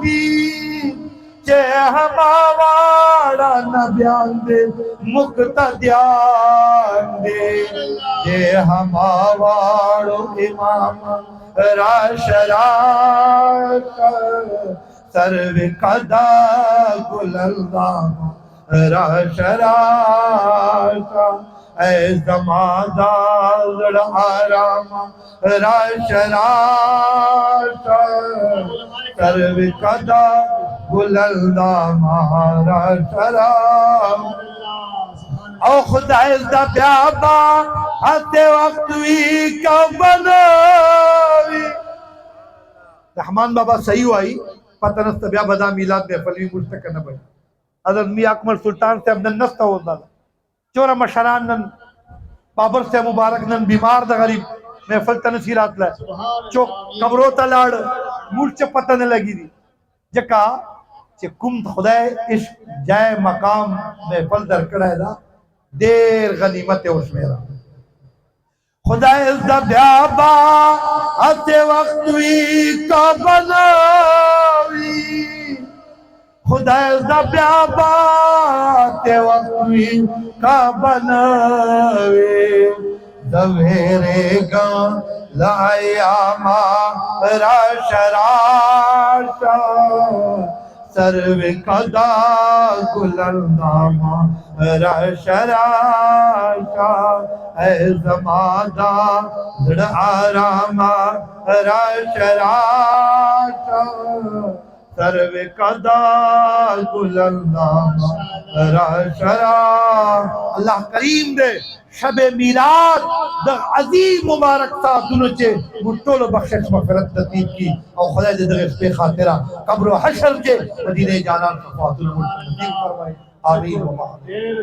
भी चे हमावाड़ा नब्यान दे मुक्तद्यान दे चे हमावाड़ो इमाम राश राशा सर्व कदा बुलंदा राश राशा ऐ जमादा जड़ आराम राश राशा सर्व कदा बुलंदा राश राशा ओ खुदा दा प्याबा आते वक्त वी का बनावी रहमान बाबा सही हुई पता नस्त ब्या बदा मिलाद में फलवी मुश्तक न बन हज़रत मियां अकमल सुल्तान से हमने नस्त होता चोरा मशरान नन बाबर से मुबारक नन बीमार द गरीब महफल तनसीरात ला चो कब्रो तलाड़ मुर्च पता न लगी दी जका चे कुम खुदाए इश्क जाए मकाम महफल दर कड़ा देर गनीमत है उसमें खुदा दा ब्याबा आते वक्त वी का बनावी खुदा दा ब्याबा आते वक्त वी का बनावे दवेरे गा लाया मारा शराशा सर्व कदा गुलंदामा रशराशा है जमादा जड़ आरामा रशराशा सर्व कदा गुलंदामा रशरा। अल्लाह करीम दे शब मीलाद द अजीम मुबारक सा दुनचे मुटोल बख्शिश मगफरत नसीब की और खुदा दे दरस पे खातिरा कब्र हशर के मदीने जाना सफातुल मुल्क नसीब फरमाए। आमीन व आमीन।